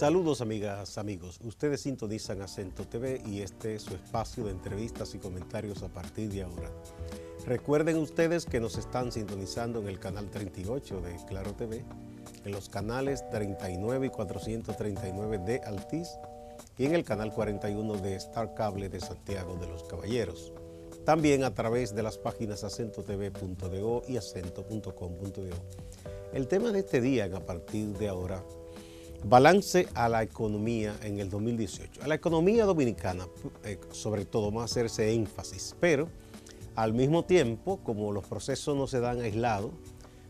Saludos amigas, amigos. Ustedes sintonizan Acento TV y este es su espacio de entrevistas y comentarios a partir de ahora. Recuerden ustedes que nos están sintonizando en el canal 38 de Claro TV, en los canales 39 y 439 de Altiz y en el canal 41 de Star Cable de Santiago de los Caballeros. También a través de las páginas acentotv.do y acento.com.do. El tema de este día, a partir de ahora, balance a la economía en el 2018. A la economía dominicana, sobre todo, vamos a hacerse énfasis, pero al mismo tiempo, como los procesos no se dan aislados,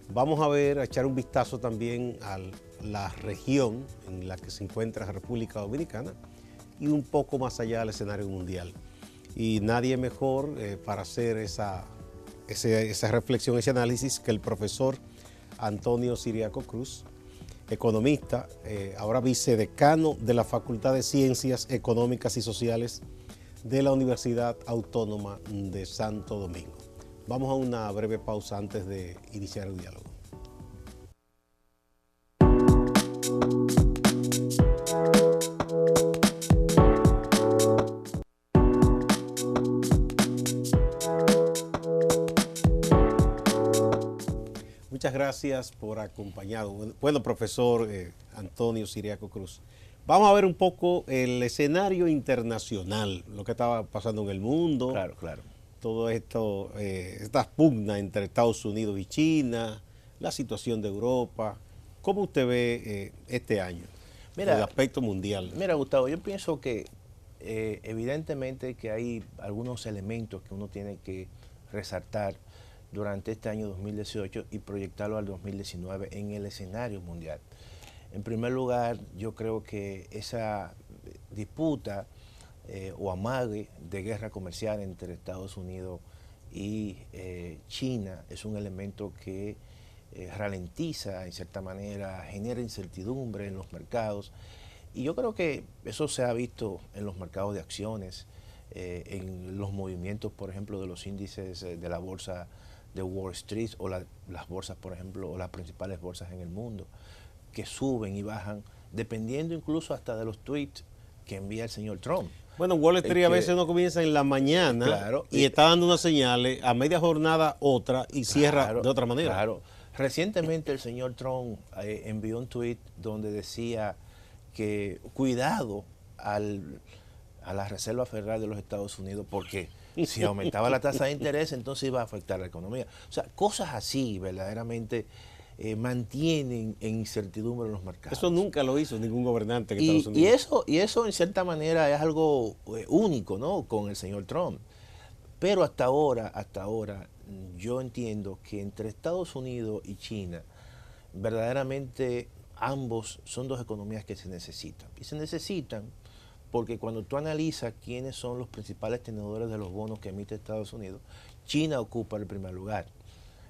vamos a echar un vistazo también a la región en la que se encuentra la República Dominicana y un poco más allá del escenario mundial. Y nadie mejor para hacer esa reflexión, ese análisis, que el profesor Antonio Siriaco Cruz, economista, ahora vicedecano de la Facultad de Ciencias Económicas y Sociales de la Universidad Autónoma de Santo Domingo. Vamos a una breve pausa antes de iniciar el diálogo. Muchas gracias por acompañarnos. Bueno, profesor Antonio Siriaco Cruz, vamos a ver un poco el escenario internacional, lo que estaba pasando en el mundo. Claro, claro. Todo esto, estas pugnas entre Estados Unidos y China, la situación de Europa. ¿Cómo usted ve este año, el aspecto mundial? Mira, Gustavo, yo pienso que evidentemente que hay algunos elementos que uno tiene que resaltar durante este año 2018 y proyectarlo al 2019 en el escenario mundial. En primer lugar, yo creo que esa disputa o amague de guerra comercial entre Estados Unidos y China es un elemento que ralentiza, en cierta manera, genera incertidumbre en los mercados. Y yo creo que eso se ha visto en los mercados de acciones, en los movimientos, por ejemplo, de los índices de la bolsa de Wall Street o las bolsas, por ejemplo, o las principales bolsas en el mundo, que suben y bajan, dependiendo incluso hasta de los tweets que envía el señor Trump. Bueno, Wall Street a veces uno comienza en la mañana, claro, y está dando unas señales, a media jornada otra y cierra de otra manera. Claro. Recientemente el señor Trump envió un tweet donde decía que cuidado a la Reserva Federal de los Estados Unidos, porque si aumentaba la tasa de interés, entonces iba a afectar la economía. O sea, cosas así verdaderamente mantienen en incertidumbre los mercados. Eso nunca lo hizo ningún gobernante en Estados Unidos. Y eso en cierta manera es algo único, ¿no?, con el señor Trump. Pero hasta ahora, yo entiendo que entre Estados Unidos y China, verdaderamente ambos son dos economías que se necesitan. Y se necesitan porque cuando tú analizas quiénes son los principales tenedores de los bonos que emite Estados Unidos, China ocupa el primer lugar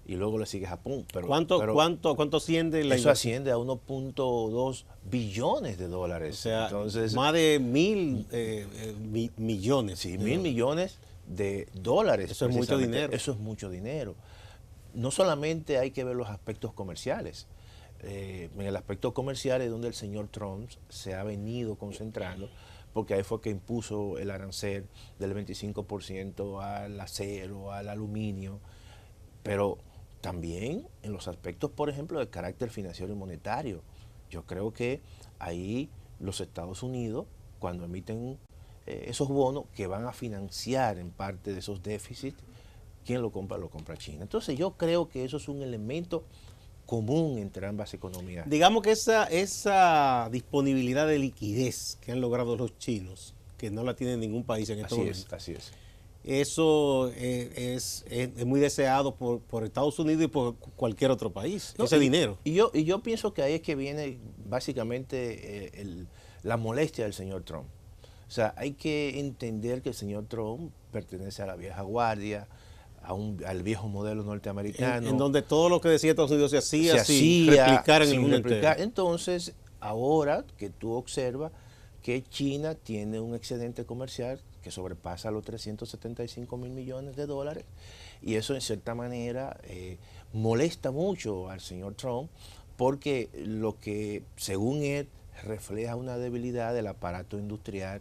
y luego le sigue Japón. ¿Cuánto asciende la Eso asciende a 1.2 billones de dólares. O sea, entonces, más de 1.000 millones. Sí, 1.000 millones de dólares. Eso es mucho dinero. Eso es mucho dinero. No solamente hay que ver los aspectos comerciales. En el aspecto comercial es donde el señor Trump se ha venido concentrando, porque ahí fue que impuso el arancel del 25% al acero, al aluminio, pero también en los aspectos, por ejemplo, de carácter financiero y monetario. Yo creo que ahí los Estados Unidos, cuando emiten esos bonos que van a financiar en parte de esos déficits, ¿quién lo compra? Lo compra China. Entonces yo creo que eso es un elemento común entre ambas economías. Digamos que esa disponibilidad de liquidez que han logrado los chinos, que no la tiene ningún país en estos momentos. Así es. Eso es muy deseado por Estados Unidos y por cualquier otro país, ese dinero. Y yo pienso que ahí es que viene básicamente la molestia del señor Trump. O sea, hay que entender que el señor Trump pertenece a la vieja guardia, al viejo modelo norteamericano. En donde todo lo que decía Estados Unidos se hacía sin replicar en el mundo entero. Entonces, ahora que tú observas que China tiene un excedente comercial que sobrepasa los 375.000 millones de dólares, y eso en cierta manera molesta mucho al señor Trump, porque lo que según él refleja una debilidad del aparato industrial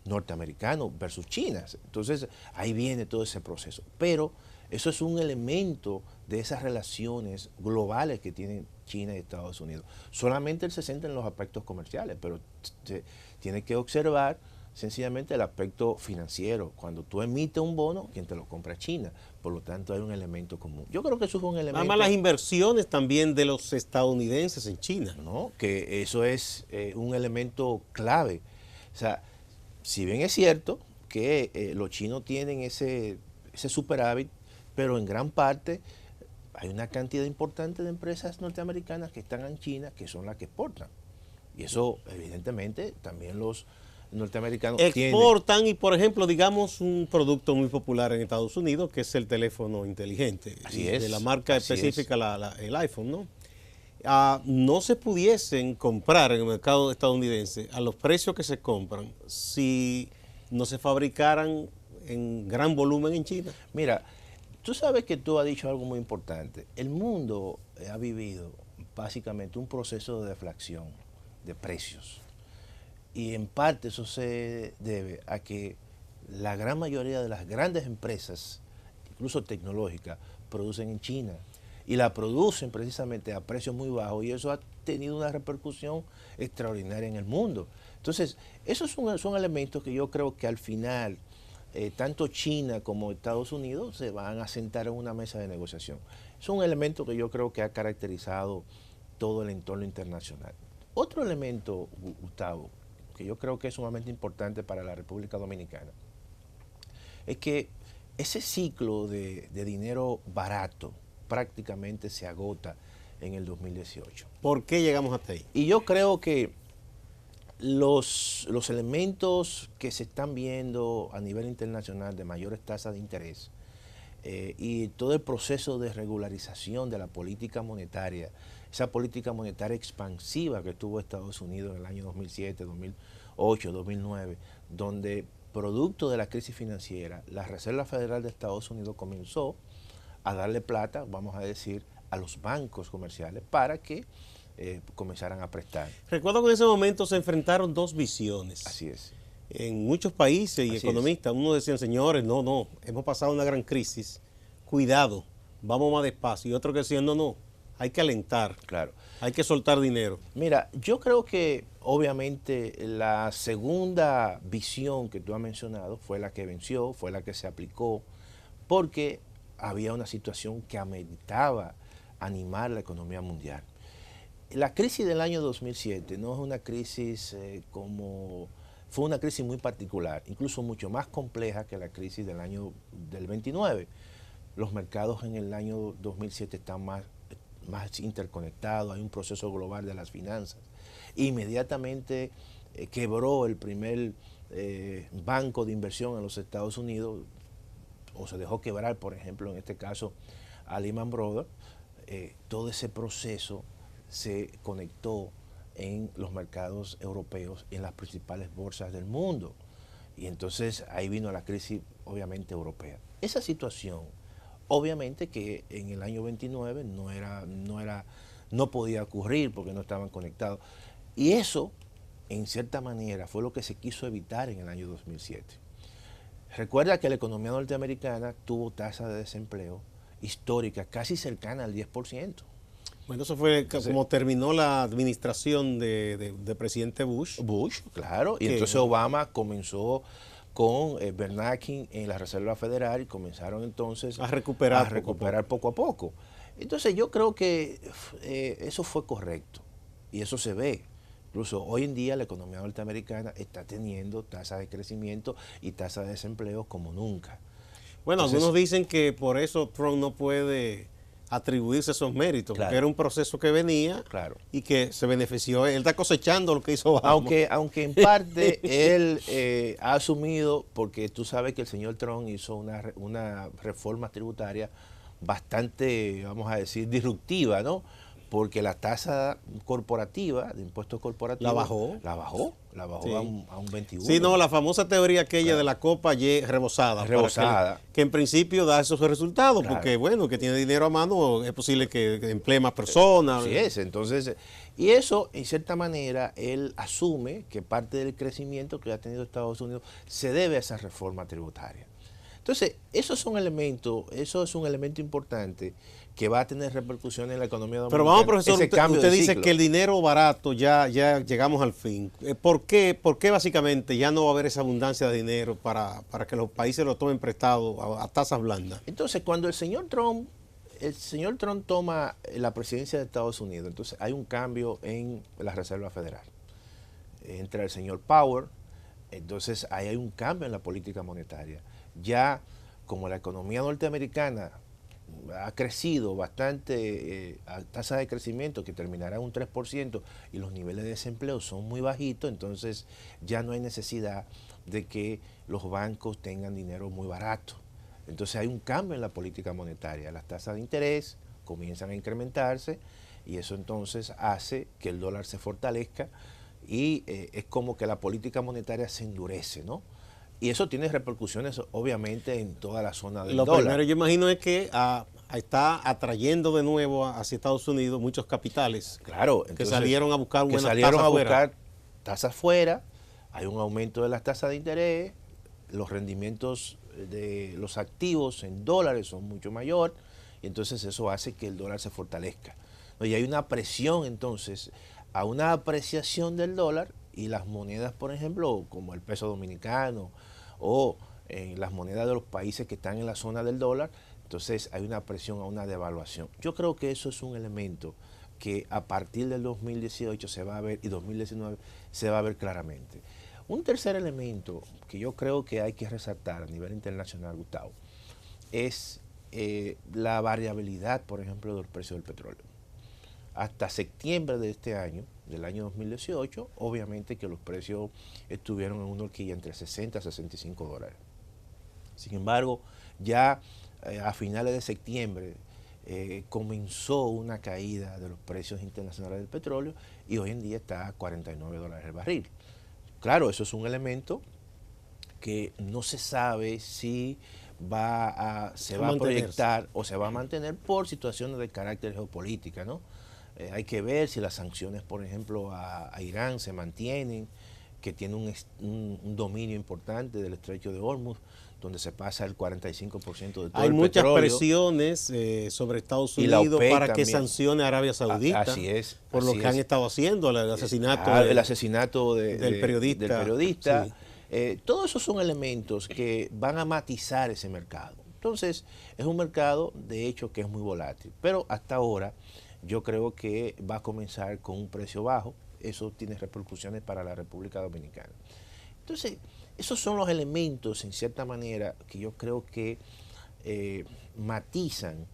norteamericano versus China. Entonces, ahí viene todo ese proceso. Pero eso es un elemento de esas relaciones globales que tienen China y Estados Unidos. Solamente él se centra en los aspectos comerciales, pero tiene que observar sencillamente el aspecto financiero. Cuando tú emites un bono, quien te lo compra es China. Por lo tanto, hay un elemento común. Yo creo que eso es un elemento... Además, las inversiones también de los estadounidenses en China. No, que eso es un elemento clave. O sea, si bien es cierto que los chinos tienen ese superávit, pero en gran parte hay una cantidad importante de empresas norteamericanas que están en China que son las que exportan. Y eso, evidentemente, también los norteamericanos exportan y, por ejemplo, digamos un producto muy popular en Estados Unidos, que es el teléfono inteligente. Así es. De la marca específica, el iPhone, ¿no? No se pudiesen comprar en el mercado estadounidense a los precios que se compran si no se fabricaran en gran volumen en China. Mira, tú sabes que tú has dicho algo muy importante. El mundo ha vivido básicamente un proceso de deflación de precios. Y en parte eso se debe a que la gran mayoría de las grandes empresas, incluso tecnológicas, producen en China. Y la producen precisamente a precios muy bajos y eso ha tenido una repercusión extraordinaria en el mundo. Entonces, esos son elementos que yo creo que al final, tanto China como Estados Unidos se van a sentar en una mesa de negociación. Es un elemento que yo creo que ha caracterizado todo el entorno internacional. Otro elemento, Gustavo, que yo creo que es sumamente importante para la República Dominicana, es que ese ciclo de dinero barato prácticamente se agota en el 2018. ¿Por qué llegamos hasta ahí? Y yo creo que los elementos que se están viendo a nivel internacional de mayores tasas de interés y todo el proceso de regularización de la política monetaria, esa política monetaria expansiva que tuvo Estados Unidos en el año 2007, 2008, 2009, donde producto de la crisis financiera, la Reserva Federal de Estados Unidos comenzó a darle plata, vamos a decir, a los bancos comerciales para que comenzaran a prestar. Recuerdo que en ese momento se enfrentaron dos visiones. Así es. En muchos países y economistas, unos decían, señores, no, hemos pasado una gran crisis, cuidado, vamos más despacio. Y otros que decían, no, hay que alentar, claro, hay que soltar dinero. Mira, yo creo que obviamente la segunda visión que tú has mencionado fue la que venció, fue la que se aplicó, porque había una situación que ameritaba animar la economía mundial. La crisis del año 2007 no es una crisis fue una crisis muy particular, incluso mucho más compleja que la crisis del año del 29. Los mercados en el año 2007 están más interconectados, hay un proceso global de las finanzas. Inmediatamente quebró el primer banco de inversión en los Estados Unidos, o se dejó quebrar, por ejemplo, en este caso, a Lehman Brothers. Todo ese proceso se conectó en los mercados europeos y en las principales bolsas del mundo. Y entonces ahí vino la crisis, obviamente, europea. Esa situación, obviamente que en el año 29 no podía ocurrir porque no estaban conectados. Y eso, en cierta manera, fue lo que se quiso evitar en el año 2007. Recuerda que la economía norteamericana tuvo tasa de desempleo histórica casi cercana al 10%. Bueno, eso fue como terminó la administración de presidente Bush. Claro. Y entonces Obama comenzó con Bernanke en la Reserva Federal y comenzaron entonces a recuperar poco a poco. Entonces yo creo que eso fue correcto y eso se ve. Incluso hoy en día la economía norteamericana está teniendo tasas de crecimiento y tasas de desempleo como nunca. Bueno, entonces, algunos dicen que por eso Trump no puede atribuirse esos méritos, claro, porque era un proceso que venía, claro, y que se benefició. Él está cosechando lo que hizo Obama. Aunque en parte él ha asumido, porque tú sabes que el señor Trump hizo una reforma tributaria bastante, vamos a decir, disruptiva, ¿no? Porque la tasa corporativa, de impuestos corporativos, la bajó la bajó Sí. a un 21. Sí, no, la famosa teoría aquella Claro. de la copa rebosada. Rebosada. Que en principio da esos resultados, Claro. porque bueno, que tiene dinero a mano, es posible que emplee más personas. Así es, entonces, y eso, en cierta manera, él asume que parte del crecimiento que ha tenido Estados Unidos se debe a esa reforma tributaria. Entonces, eso es un elemento importante que va a tener repercusiones en la economía dominicana. Pero vamos, profesor, Ese cambio usted de dice ciclo. que el dinero barato ya llegamos al fin. ¿Por qué básicamente ya no va a haber esa abundancia de dinero para que los países lo tomen prestado a tasas blandas? Entonces, cuando el señor Trump toma la presidencia de Estados Unidos, entonces hay un cambio en la Reserva Federal. Entra el señor Powell, entonces ahí hay un cambio en la política monetaria. Ya como la economía norteamericana ha crecido bastante a tasa de crecimiento que terminará en un 3% y los niveles de desempleo son muy bajitos, entonces ya no hay necesidad de que los bancos tengan dinero muy barato. Entonces hay un cambio en la política monetaria, las tasas de interés comienzan a incrementarse y eso entonces hace que el dólar se fortalezca y es como que la política monetaria se endurece, ¿no? Y eso tiene repercusiones obviamente en toda la zona del Lo dólar. primero yo imagino es que está atrayendo de nuevo hacia Estados Unidos muchos capitales. Claro, que entonces, salieron a buscar que buenas salieron tasas a fuera. buscar tasas fuera, hay un aumento de las tasas de interés, los rendimientos de los activos en dólares son mucho mayor y entonces eso hace que el dólar se fortalezca. Y hay una presión entonces a una apreciación del dólar y las monedas, por ejemplo, como el peso dominicano o las monedas de los países que están en la zona del dólar, entonces hay una presión a una devaluación. Yo creo que eso es un elemento que a partir del 2018 se va a ver y 2019 se va a ver claramente. Un tercer elemento que yo creo que hay que resaltar a nivel internacional, Gustavo, es la variabilidad, por ejemplo, del precio del petróleo. Hasta septiembre de este año, del año 2018, obviamente que los precios estuvieron en una horquilla entre 60 a 65 dólares. Sin embargo, ya a finales de septiembre comenzó una caída de los precios internacionales del petróleo y hoy en día está a 49 dólares el barril. Claro, eso es un elemento que no se sabe si se va a proyectar o se va a mantener por situaciones de carácter geopolítica, ¿no? Hay que ver si las sanciones, por ejemplo, a Irán se mantienen, que tiene un dominio importante del estrecho de Hormuz, donde se pasa el 45% de todo el petróleo. Hay muchas presiones sobre Estados Unidos para que también sancione a Arabia Saudita. Así es. Por lo que han estado haciendo, el asesinato, el asesinato del periodista. Sí. Todos esos son elementos que van a matizar ese mercado. Entonces, es un mercado, de hecho, que es muy volátil. Pero hasta ahora, yo creo que va a comenzar con un precio bajo. Eso tiene repercusiones para la República Dominicana. Entonces, esos son los elementos, en cierta manera, que yo creo que matizan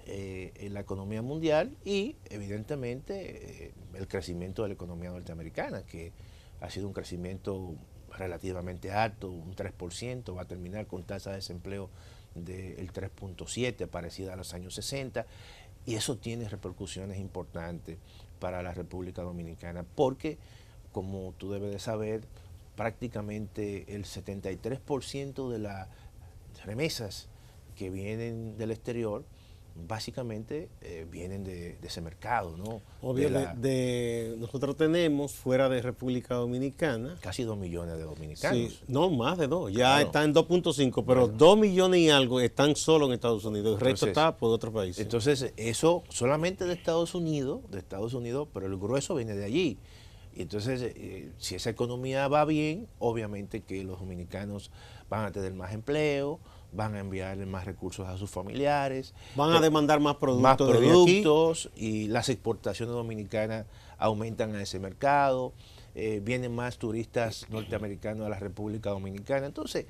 la economía mundial y, evidentemente, el crecimiento de la economía norteamericana, que ha sido un crecimiento relativamente alto, un 3%, va a terminar con tasa de desempleo del 3.7, parecida a los años 60, y eso tiene repercusiones importantes para la República Dominicana, porque, como tú debes de saber, prácticamente el 73% de las remesas que vienen del exterior básicamente vienen de ese mercado, ¿no? Obviamente, nosotros tenemos fuera de República Dominicana casi 2 millones de dominicanos. Sí, no, más de 2. Ya Claro. está en 2.5, pero bueno, 2 millones y algo están solo en Estados Unidos. El resto está por otros países. Entonces, eso solamente de Estados Unidos, pero el grueso viene de allí. Y entonces, si esa economía va bien, obviamente que los dominicanos van a tener más empleo, van a enviar más recursos a sus familiares. Van a demandar más productos y las exportaciones dominicanas aumentan a ese mercado. Vienen más turistas norteamericanos a la República Dominicana. Entonces,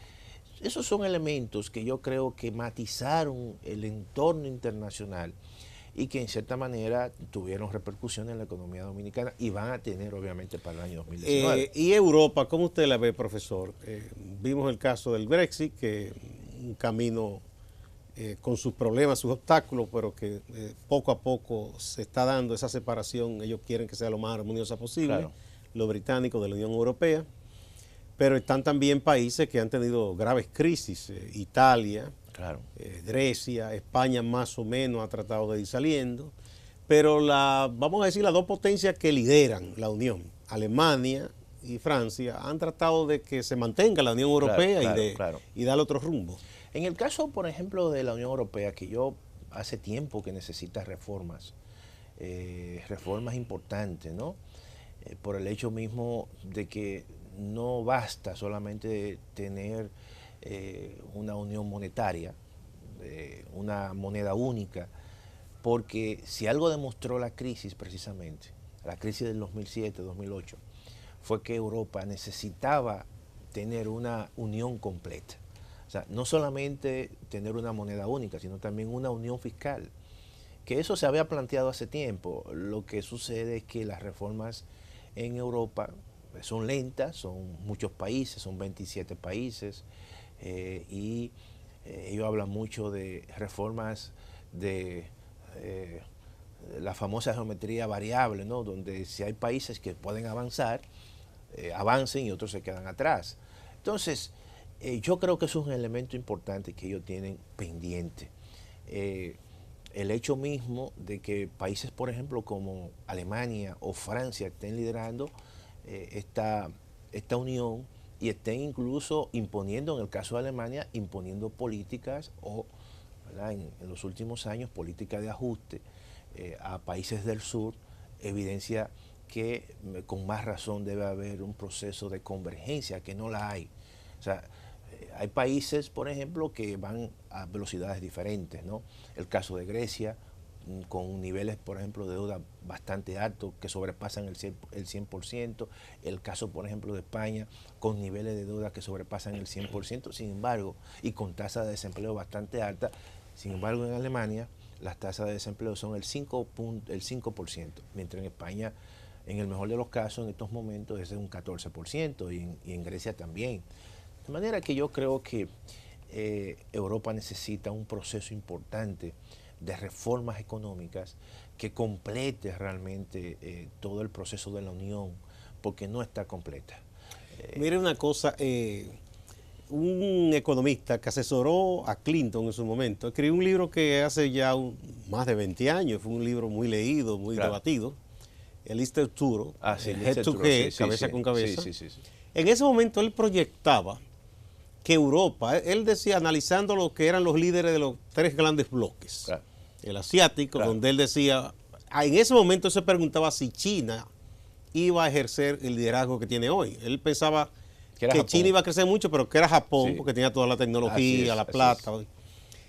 esos son elementos que yo creo que matizaron el entorno internacional y que en cierta manera tuvieron repercusiones en la economía dominicana y van a tener obviamente para el año 2019. ¿Y Europa, cómo usted la ve, profesor? Vimos el caso del Brexit, que un camino con sus problemas, sus obstáculos, pero que poco a poco se está dando esa separación. Ellos quieren que sea lo más armoniosa posible. Claro. los británicos de la Unión Europea, pero están también países que han tenido graves crisis, Italia, Claro. Grecia, España más o menos ha tratado de ir saliendo, pero vamos a decir, las dos potencias que lideran la Unión, Alemania y Francia, han tratado de que se mantenga la Unión Europea y darle otro rumbo. En el caso, por ejemplo, de la Unión Europea, que yo hace tiempo que necesita reformas, reformas importantes, ¿no? Por el hecho mismo de que no basta solamente tener una unión monetaria, una moneda única, porque si algo demostró la crisis precisamente, la crisis del 2007-2008, fue que Europa necesitaba tener una unión completa. O sea, no solamente tener una moneda única, sino también una unión fiscal. Que eso se había planteado hace tiempo. Lo que sucede es que las reformas en Europa son lentas, son muchos países, son 27 países, y ellos hablan mucho de reformas de la famosa geometría variable, ¿no? Donde si hay países que pueden avanzar, avancen y otros se quedan atrás. Entonces, yo creo que eso es un elemento importante que ellos tienen pendiente. El hecho mismo de que países, por ejemplo, como Alemania o Francia estén liderando esta unión y estén incluso imponiendo, en el caso de Alemania, imponiendo políticas o, ¿verdad?, en los últimos años, políticas de ajuste a países del sur, evidencia que con más razón debe haber un proceso de convergencia, que no la hay. O sea, hay países, por ejemplo, que van a velocidades diferentes, ¿no? El caso de Grecia, con niveles, por ejemplo, de deuda bastante altos, que sobrepasan el 100%. El caso, por ejemplo, de España, con niveles de deuda que sobrepasan el 100%, sin embargo, y con tasas de desempleo bastante altas. Sin embargo, en Alemania, las tasas de desempleo son el 5%, mientras en España, en el mejor de los casos, en estos momentos, es un 14%, y en Grecia también. De manera que yo creo que Europa necesita un proceso importante de reformas económicas que complete realmente todo el proceso de la Unión, porque no está completa. Mire una cosa, un economista que asesoró a Clinton en su momento, escribió un libro que hace ya más de 20 años, fue un libro muy leído, muy debatido, el East Arturo, Head to Head, cabeza con cabeza. En ese momento él proyectaba que Europa, él decía, analizando lo que eran los líderes de los tres grandes bloques, el asiático, donde él decía, en ese momento se preguntaba si China iba a ejercer el liderazgo que tiene hoy. Él pensaba que China iba a crecer mucho, pero que era Japón, porque tenía toda la tecnología, la plata.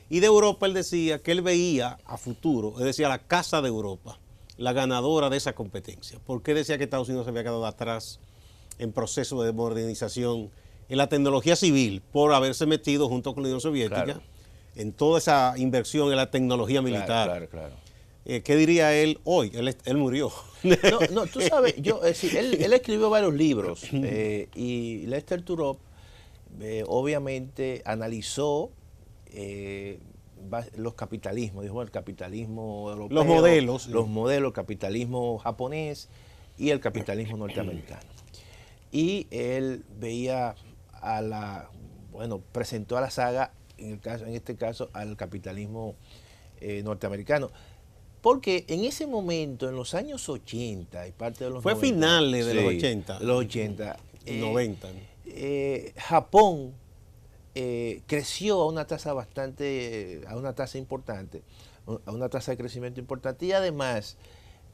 Y de Europa él decía que él veía a futuro, es decir, a la casa de Europa, la ganadora de esa competencia. ¿Por qué decía que Estados Unidos se había quedado atrás en proceso de modernización en la tecnología civil por haberse metido junto con la Unión Soviética en toda esa inversión en la tecnología militar? ¿Qué diría él hoy? Él murió. No, tú sabes, él escribió varios libros y Lester Turop obviamente analizó los capitalismos, dijo el capitalismo europeo, los modelos, el capitalismo japonés y el capitalismo norteamericano. Y él veía presentó a la saga, en este caso, al capitalismo norteamericano. Porque en ese momento, en los años 80 y parte de los 90... Fue finales de los 80. Los 80. 90. Japón creció a una tasa importante, a una tasa de crecimiento importante, y además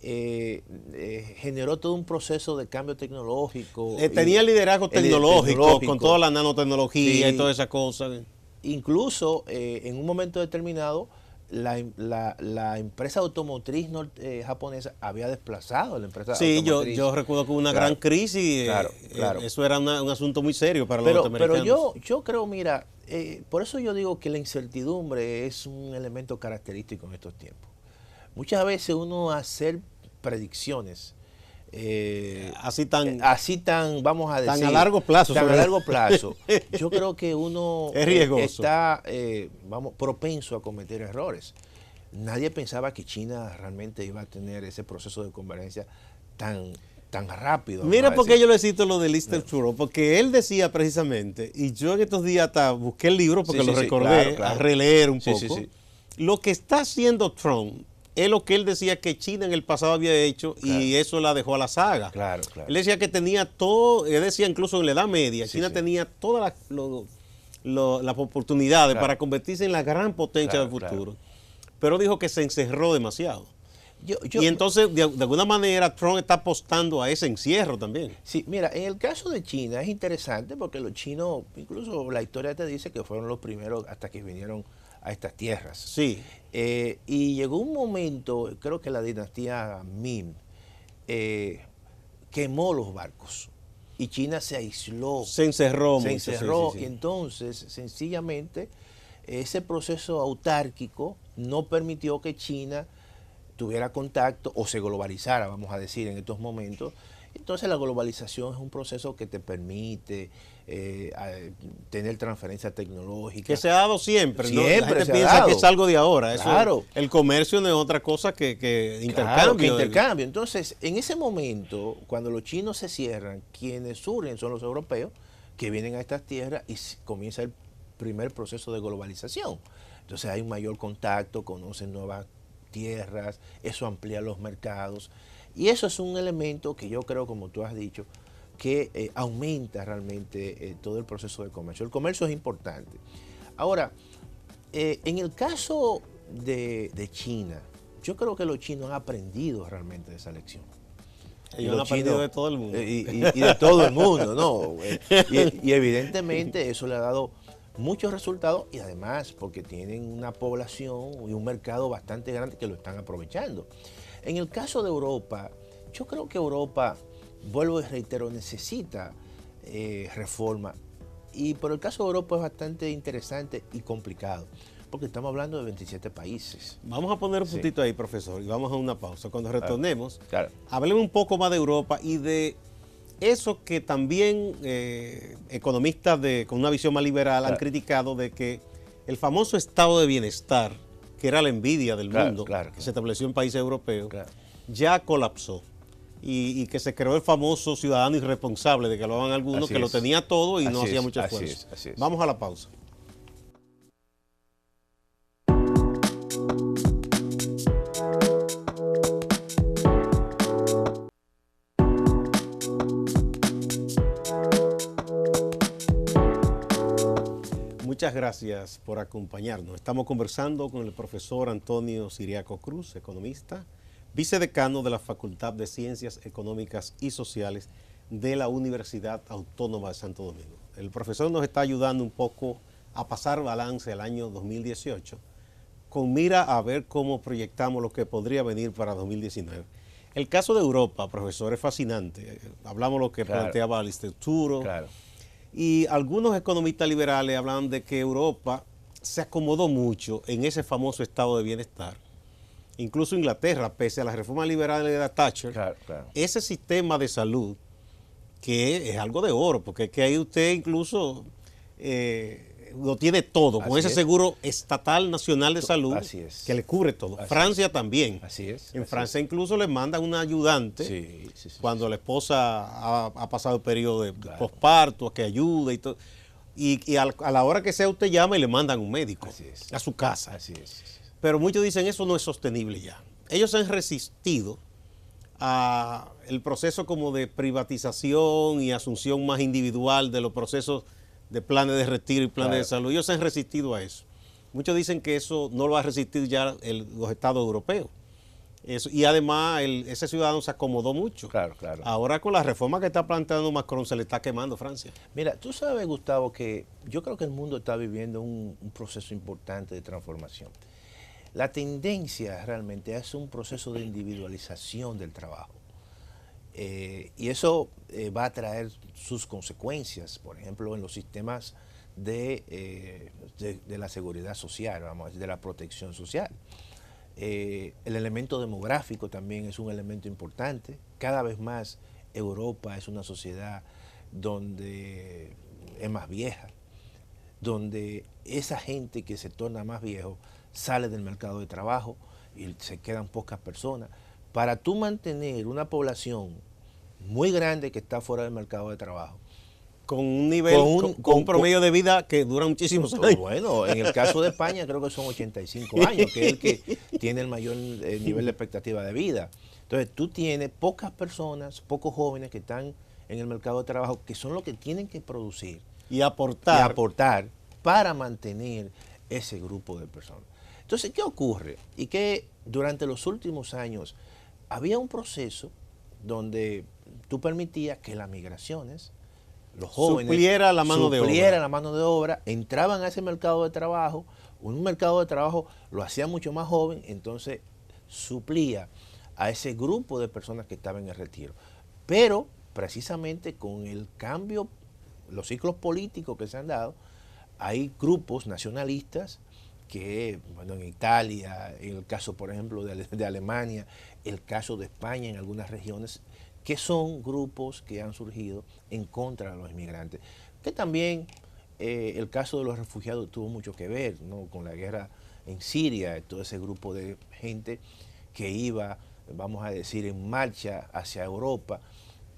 generó todo un proceso de cambio tecnológico. Tenía liderazgo tecnológico con toda la nanotecnología y todas esas cosas. Incluso en un momento determinado, la empresa automotriz japonesa había desplazado a la empresa automotriz. Yo recuerdo que hubo una gran crisis. Eso era un asunto muy serio para los norteamericanos. Pero yo creo, mira, por eso yo digo que la incertidumbre es un elemento característico en estos tiempos. Muchas veces uno hacer predicciones así tan, vamos a decir, tan a largo plazo. Yo creo que uno es riesgoso. Está propenso a cometer errores. Nadie pensaba que China realmente iba a tener ese proceso de convergencia tan tan rápido. Mira por qué yo le cito lo de Lister Churro, porque él decía precisamente, y yo en estos días hasta busqué el libro porque lo recordé, a releer un poco, lo que está haciendo Trump es lo que él decía que China en el pasado había hecho y eso la dejó a la saga. Claro. Él decía que tenía todo, él decía incluso en la Edad Media, China tenía todas las oportunidades para convertirse en la gran potencia del futuro, pero dijo que se encerró demasiado. Y entonces, de alguna manera, Trump está apostando a ese encierro también. Sí, mira, en el caso de China es interesante porque los chinos, incluso la historia te dice que fueron los primeros hasta que vinieron a estas tierras. Sí. Y llegó un momento, creo que la dinastía Ming quemó los barcos y China se aisló. Se encerró mucho. Se encerró y entonces, sencillamente, ese proceso autárquico no permitió que China tuviera contacto o se globalizara, vamos a decir, en estos momentos. Entonces la globalización es un proceso que te permite tener transferencia tecnológica. Que se ha dado siempre, ¿no? Siempre la gente se piensa ha dado. que es algo de ahora. Claro. Eso, el comercio no es otra cosa que intercambio. Claro, que intercambio. Entonces, en ese momento, cuando los chinos se cierran, quienes surgen son los europeos que vienen a estas tierras y comienza el primer proceso de globalización. Entonces hay un mayor contacto, conocen nuevas tierras, eso amplía los mercados y eso es un elemento que yo creo, como tú has dicho, que aumenta realmente todo el proceso de comercio. El comercio es importante. Ahora, en el caso de China, yo creo que los chinos han aprendido realmente de esa lección. Ellos han aprendido de todo el mundo. Y de todo el mundo, ¿no? Y evidentemente eso le ha dado muchos resultados y además porque tienen una población y un mercado bastante grande que lo están aprovechando. En el caso de Europa, yo creo que Europa, vuelvo y reitero, necesita reforma. Y por el caso de Europa es bastante interesante y complicado, porque estamos hablando de 27 países. Vamos a poner un puntito ahí, profesor, y vamos a una pausa. Cuando retornemos, claro, hablemos un poco más de Europa y de eso que también economistas con una visión más liberal han criticado, de que el famoso estado de bienestar, que era la envidia del mundo, que se estableció en países europeos, ya colapsó. Y que se creó el famoso ciudadano irresponsable, de que lo hagan algunos, que lo tenía todo y no hacía mucho esfuerzo. Así es. Vamos a la pausa. Muchas gracias por acompañarnos. Estamos conversando con el profesor Antonio Ciriaco Cruz, economista, vicedecano de la Facultad de Ciencias Económicas y Sociales de la Universidad Autónoma de Santo Domingo. El profesor nos está ayudando un poco a pasar balance al año 2018, con mira a ver cómo proyectamos lo que podría venir para 2019. El caso de Europa, profesor, es fascinante. Hablamos lo que planteaba Lister Churro. Y algunos economistas liberales hablan de que Europa se acomodó mucho en ese famoso estado de bienestar. Incluso Inglaterra, pese a las reformas liberales de la Thatcher, ese sistema de salud, que es algo de oro, porque es que ahí usted incluso lo tiene todo, con ese seguro estatal nacional de salud que le cubre todo. Francia también. En Francia incluso le mandan un ayudante cuando la esposa ha pasado el periodo de posparto, que ayude y todo. Y a la hora que sea usted llama y le mandan un médico a su casa. Pero muchos dicen eso no es sostenible ya. Ellos han resistido a el proceso como de privatización y asunción más individual de los procesos de planes de retiro y planes de salud. Ellos se han resistido a eso. Muchos dicen que eso no lo va a resistir ya los estados europeos. Y además ese ciudadano se acomodó mucho. Ahora con la reforma que está planteando Macron se le está quemando Francia. Mira, tú sabes, Gustavo, que yo creo que el mundo está viviendo un proceso importante de transformación. La tendencia realmente es un proceso de individualización del trabajo. Y eso va a traer sus consecuencias, por ejemplo, en los sistemas de la seguridad social, vamos a decir, de la protección social. El elemento demográfico también es un elemento importante. Cada vez más Europa es una sociedad donde es más vieja, donde esa gente que se torna más viejo sale del mercado de trabajo y se quedan pocas personas. Para tú mantener una población muy grande que está fuera del mercado de trabajo. Con un nivel, con un promedio de vida que dura muchísimos años. Bueno, en el caso de España creo que son 85 años, que es el que tiene el mayor nivel de expectativa de vida. Entonces tú tienes pocas personas, pocos jóvenes que están en el mercado de trabajo, que son los que tienen que producir y aportar para mantener ese grupo de personas. Entonces, ¿qué ocurre? Y que durante los últimos años había un proceso donde tú permitías que las migraciones, los jóvenes, supliera la mano de obra, entraban a ese mercado de trabajo, un mercado de trabajo lo hacía mucho más joven, entonces suplía a ese grupo de personas que estaban en el retiro. Pero precisamente con el cambio, los ciclos políticos que se han dado, hay grupos nacionalistas que, bueno, en Italia, en el caso, por ejemplo, de Alemania, el caso de España en algunas regiones, que son grupos que han surgido en contra de los inmigrantes. Que también el caso de los refugiados tuvo mucho que ver, ¿no?, con la guerra en Siria, todo ese grupo de gente que iba, vamos a decir, en marcha hacia Europa.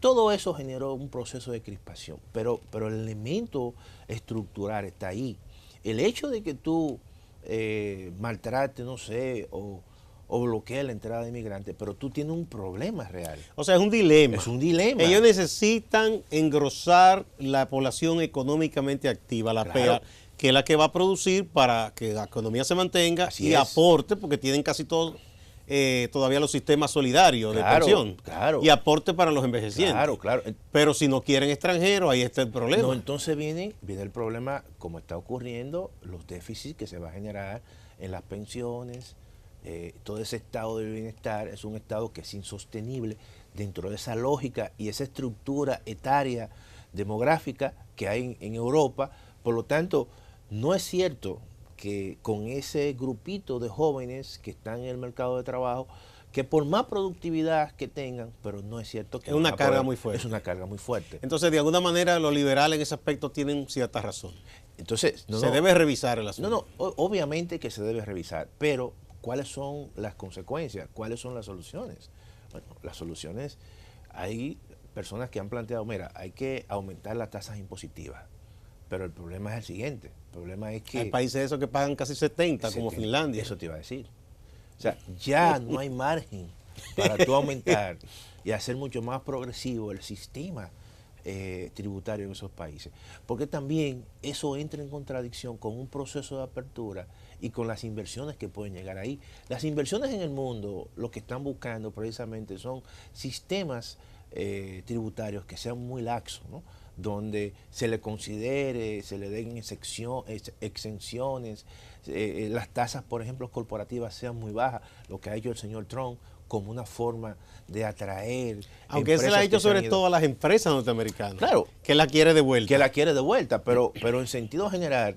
Todo eso generó un proceso de crispación, pero el elemento estructural está ahí. El hecho de que tú maltrates, no sé, o bloquees la entrada de inmigrantes, pero tú tienes un problema real. O sea, es un dilema. Es un dilema. Ellos necesitan engrosar la población económicamente activa, la PEA, que es la que va a producir para que la economía se mantenga y aporte, porque tienen casi todos todavía los sistemas solidarios de pensión. Y aporte para los envejecientes. Pero si no quieren extranjeros, ahí está el problema. No, entonces viene el problema, como está ocurriendo, los déficits que se va a generar en las pensiones. Todo ese estado de bienestar es un estado que es insostenible dentro de esa lógica y esa estructura etaria demográfica que hay en Europa. Por lo tanto, no es cierto que con ese grupito de jóvenes que están en el mercado de trabajo, que por más productividad que tengan, pero no es cierto que... Es una carga muy fuerte. Es una carga muy fuerte. Entonces, de alguna manera, los liberales en ese aspecto tienen cierta razón. Entonces, se debe revisar el asunto. Obviamente que se debe revisar, pero ¿cuáles son las consecuencias? ¿Cuáles son las soluciones? Bueno, las soluciones, hay personas que han planteado, mira, hay que aumentar las tasas impositivas, pero el problema es el siguiente, el problema es que... Hay países esos que pagan casi 70, como Finlandia. Eso te iba a decir. O sea, ya no hay margen para tú aumentar y hacer mucho más progresivo el sistema tributario en esos países, porque también eso entra en contradicción con un proceso de apertura y con las inversiones que pueden llegar ahí. Las inversiones en el mundo lo que están buscando precisamente son sistemas tributarios que sean muy laxos, ¿no?, donde se le considere, se le den exenciones, las tasas, por ejemplo, corporativas sean muy bajas, lo que ha hecho el señor Trump como una forma de atraer. Aunque se la ha hecho sobre todo a las empresas norteamericanas. Claro. Que la quiere de vuelta. Que la quiere de vuelta, pero en sentido general,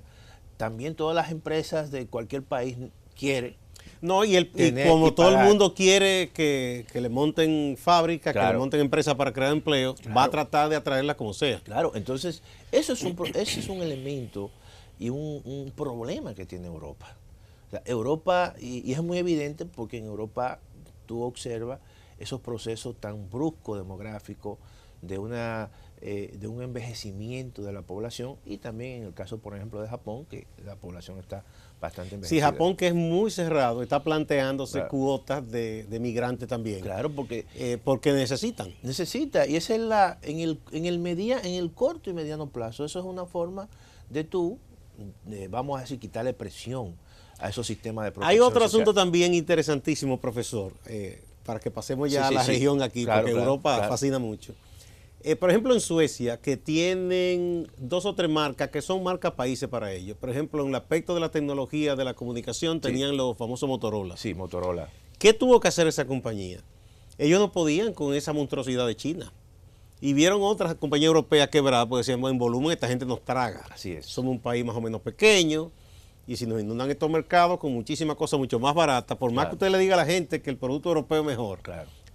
también todas las empresas de cualquier país quieren. No, y como todo el mundo quiere que le monten fábricas, que le monten empresas para crear empleo, va a tratar de atraerlas como sea. Claro, entonces ese es un elemento y un problema que tiene Europa. O sea, Europa, y es muy evidente porque en Europa tú observas esos procesos tan bruscos demográficos de un envejecimiento de la población, y también en el caso, por ejemplo, de Japón, que la población está bastante envejecida. Sí, Japón, que es muy cerrado, está planteándose cuotas de migrantes también. Claro, porque necesitan. Necesita, y esa es en el corto y mediano plazo, eso es una forma de tú, vamos a decir, quitarle presión a esos sistemas de protección Hay otro social. asunto también interesantísimo, profesor, para que pasemos ya a la región aquí, porque Europa fascina mucho. Por ejemplo, en Suecia, que tienen 2 o 3 marcas que son marcas países para ellos. Por ejemplo, en el aspecto de la tecnología, de la comunicación, tenían los famosos Motorola. Sí, Motorola. ¿Qué tuvo que hacer esa compañía? Ellos no podían con esa monstruosidad de China. Y vieron otras compañías europeas quebradas, porque decían, en volumen esta gente nos traga. Así es. Somos un país más o menos pequeño, y si nos inundan estos mercados con muchísimas cosas mucho más baratas, por más que usted le diga a la gente que el producto europeo es mejor,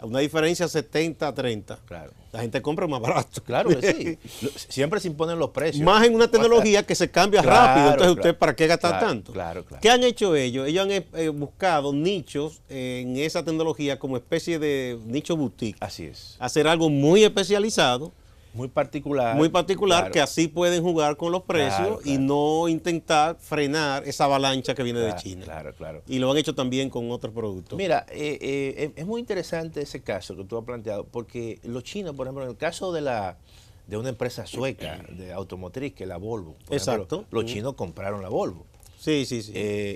una diferencia 70-30. Claro. La gente compra más barato. Claro que sí. Siempre se imponen los precios. Más en una tecnología que se cambia rápido. Entonces, ¿usted para qué gastar tanto? Claro. ¿Qué han hecho ellos? Ellos han buscado nichos en esa tecnología como especie de nicho boutique. Así es. Hacer algo muy especializado. Muy particular. Muy particular, claro. que así pueden jugar con los precios Claro. y no intentar frenar esa avalancha que viene de China. Claro. Y lo han hecho también con otros productos. Mira, es muy interesante ese caso que tú has planteado, porque los chinos, por ejemplo, en el caso de una empresa sueca de automotriz, que es la Volvo. Exacto. Ejemplo, los chinos compraron la Volvo. Sí.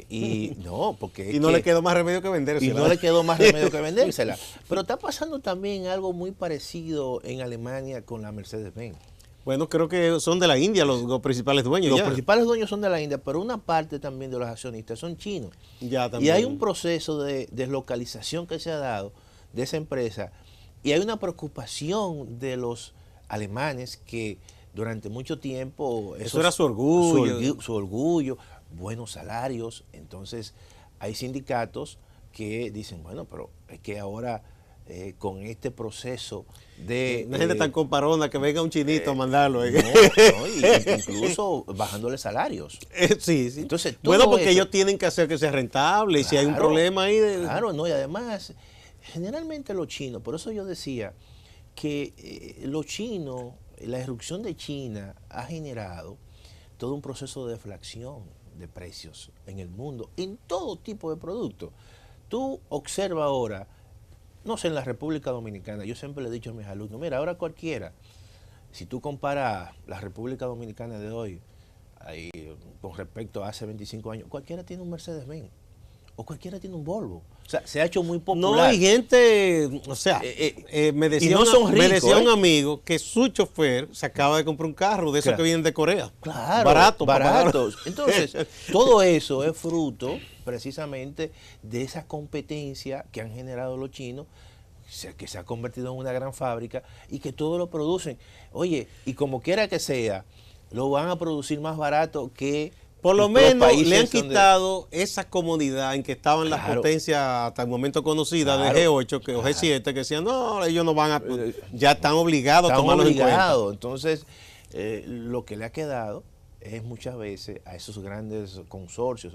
Y no, porque... Y no le quedó más remedio que vendérsela. Y no le quedó más remedio que vendérsela. Pero está pasando también algo muy parecido en Alemania con la Mercedes-Benz. Bueno, creo que son de la India los principales dueños. Los principales dueños son de la India, pero una parte también de los accionistas son chinos. Ya también. Y hay un proceso de deslocalización que se ha dado de esa empresa y hay una preocupación de los alemanes que durante mucho tiempo... Eso era su orgullo. Su orgullo, buenos salarios. Entonces hay sindicatos que dicen, bueno, pero es que ahora con este proceso de... Una gente tan comparona que venga un chinito a mandarlo. Incluso bajándole salarios. Sí. Entonces, bueno, porque ellos tienen que hacer que sea rentable. Claro, y si hay un problema ahí... Claro, no, y además, generalmente los chinos, por eso yo decía que los chinos, la irrupción de China ha generado todo un proceso de deflación de precios en el mundo, en todo tipo de productos. Tú observa ahora, no sé, en la República Dominicana, yo siempre le he dicho a mis alumnos, mira, ahora cualquiera, si tú comparas la República Dominicana de hoy con respecto a hace 25 años, cualquiera tiene un Mercedes-Benz o cualquiera tiene un Volvo. O sea, se ha hecho muy popular. No, hay gente, o sea, me decía, me decía un amigo que su chofer se acaba de comprar un carro de esos que vienen de Corea. Claro, baratos. Entonces, todo eso es fruto precisamente de esa competencia que han generado los chinos, que se ha convertido en una gran fábrica y que todo lo producen. Oye, y como quiera que sea, lo van a producir más barato que... Por lo menos le han quitado esa comodidad en que estaban las potencias hasta el momento conocidas de G8 o G7, que decían, no, ellos no van a... Ya están obligados a tomarlos en cuenta. Entonces, lo que le ha quedado es muchas veces a esos grandes consorcios,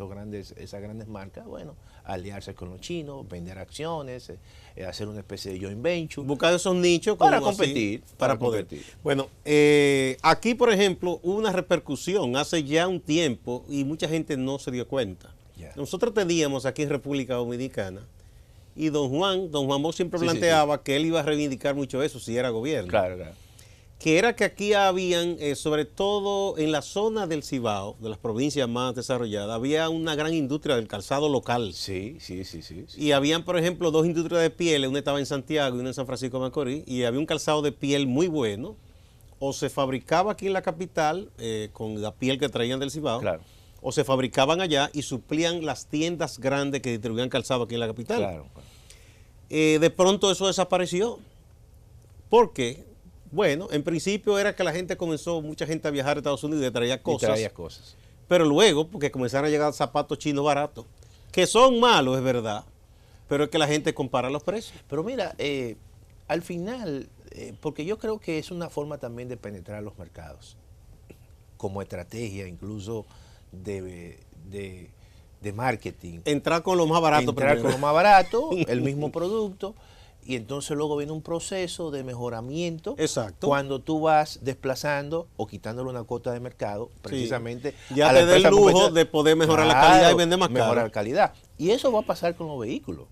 esas grandes marcas, bueno, aliarse con los chinos, vender acciones, hacer una especie de joint venture. Buscar esos nichos para competir. Para poder. Bueno, aquí, por ejemplo, hubo una repercusión hace ya un tiempo y mucha gente no se dio cuenta. Nosotros teníamos aquí en República Dominicana y don Juan Bosch siempre planteaba que él iba a reivindicar mucho eso si era gobierno. Claro. Que era que aquí habían, sobre todo en la zona del Cibao, de las provincias más desarrolladas, había una gran industria del calzado local. Sí. Y habían, por ejemplo, dos industrias de pieles, una estaba en Santiago y una en San Francisco de Macorís, y había un calzado de piel muy bueno, o se fabricaba aquí en la capital, con la piel que traían del Cibao, o se fabricaban allá y suplían las tiendas grandes que distribuían calzado aquí en la capital. De pronto eso desapareció. ¿Por qué? Bueno, en principio era que la gente mucha gente a viajar a Estados Unidos y traía cosas. Pero luego, porque comenzaron a llegar zapatos chinos baratos, que son malos, es verdad, pero es que la gente compara los precios. Pero mira, al final, porque yo creo que es una forma también de penetrar los mercados, como estrategia incluso de marketing. Entrar con lo más barato. El mismo producto. Y entonces luego viene un proceso de mejoramiento. Exacto. Cuando tú vas desplazando o quitándole una cuota de mercado, precisamente. Ya te da el lujo de poder mejorar la calidad y vender más caro. Mejorar la calidad. Y eso va a pasar con los vehículos.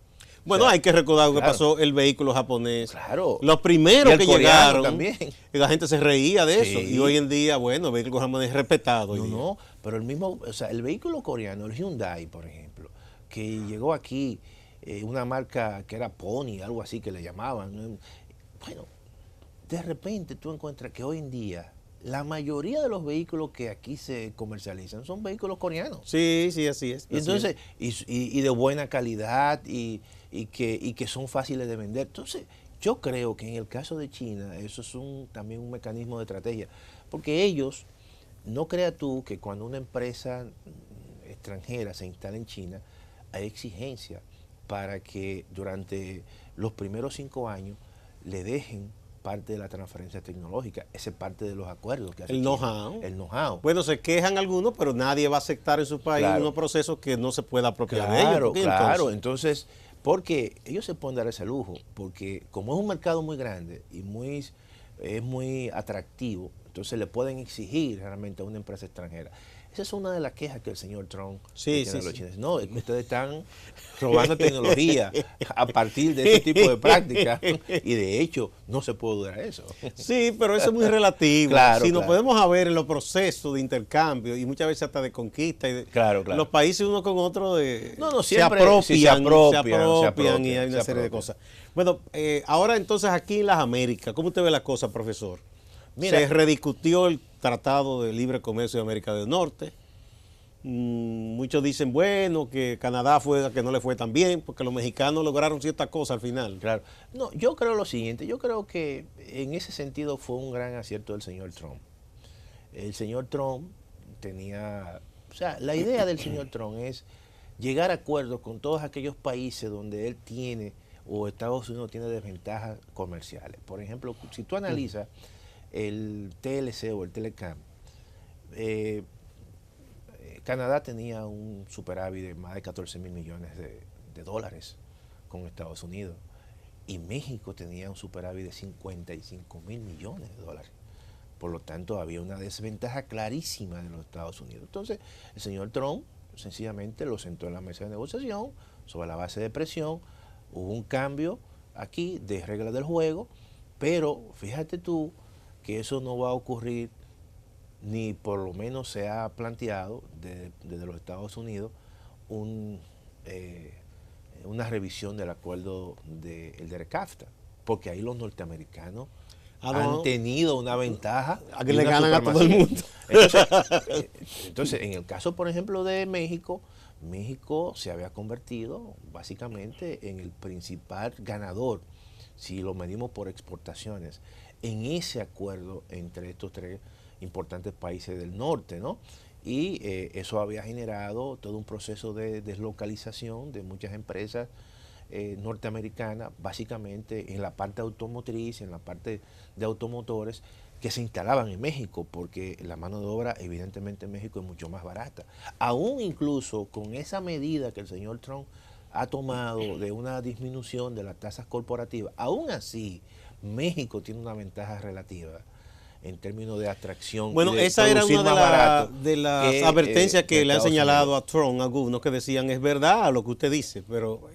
Bueno, hay que recordar lo que pasó el vehículo japonés. Claro. Los primeros que llegaron, también. La gente se reía de eso. Y hoy en día, bueno, el vehículo japonés es respetado. No, pero el vehículo coreano, el Hyundai, por ejemplo, que llegó aquí, una marca que era Pony, algo así que le llamaban. Bueno, de repente tú encuentras que hoy en día la mayoría de los vehículos que aquí se comercializan son vehículos coreanos. Sí, así es. Entonces, y de buena calidad y que son fáciles de vender. Entonces, yo creo que en el caso de China eso es también un mecanismo de estrategia, porque ellos, no creas tú que cuando una empresa extranjera se instala en China, hay exigencia para que durante los primeros 5 años le dejen parte de la transferencia tecnológica. Esa es parte de los acuerdos que hace El China. know-how. El know-how. Bueno, se quejan algunos, pero nadie va a aceptar en su país unos procesos que no se pueda apropiar de ellos. Claro, entonces, porque ellos se pueden dar ese lujo, porque como es un mercado muy grande y es muy atractivo, entonces le pueden exigir realmente a una empresa extranjera. Esa es una de las quejas que el señor Trump tiene a los chineses. No, es que ustedes están robando tecnología a partir de este tipo de prácticas y de hecho no se puede dudar eso. Sí, pero eso es muy relativo. Claro, si nos podemos ver en los procesos de intercambio y muchas veces hasta de conquista, y los países uno con otro se apropian y hay una serie de cosas. Bueno, ahora entonces aquí en las Américas, ¿cómo usted ve la cosa, profesor? Mira, se rediscutió el Tratado de Libre Comercio de América del Norte. Muchos dicen, bueno, que Canadá que no le fue tan bien, porque los mexicanos lograron ciertas cosas al final. Claro. No, yo creo lo siguiente, yo creo que en ese sentido fue un gran acierto del señor Trump. El señor Trump tenía, o sea, la idea del señor Trump es llegar a acuerdos con todos aquellos países donde él tiene o Estados Unidos tiene desventajas comerciales. Por ejemplo, si tú analizas el TLC o el Telecam, Canadá tenía un superávit de más de 14.000 millones de dólares con Estados Unidos y México tenía un superávit de 55.000 millones de dólares. Por lo tanto, había una desventaja clarísima de los Estados Unidos. Entonces, el señor Trump sencillamente lo sentó en la mesa de negociación sobre la base de presión. Hubo un cambio aquí de reglas del juego, pero fíjate tú que eso no va a ocurrir, ni por lo menos se ha planteado desde los Estados Unidos una revisión del acuerdo del RCAFTA, porque ahí los norteamericanos han tenido una ventaja. A que le ganan a todo el mundo. Entonces, en el caso, por ejemplo, de México, México se había convertido básicamente en el principal ganador, si lo medimos por exportaciones, en ese acuerdo entre estos tres importantes países del norte, ¿no? Y eso había generado todo un proceso de deslocalización de muchas empresas norteamericanas, básicamente en la parte automotriz, en la parte de automotores, que se instalaban en México, porque la mano de obra evidentemente en México es mucho más barata. Aún incluso con esa medida que el señor Trump ha tomado de una disminución de las tasas corporativas, aún así México tiene una ventaja relativa en términos de atracción. Bueno, esa era una de las advertencias que le han señalado a Trump algunos que decían, es verdad lo que usted dice, pero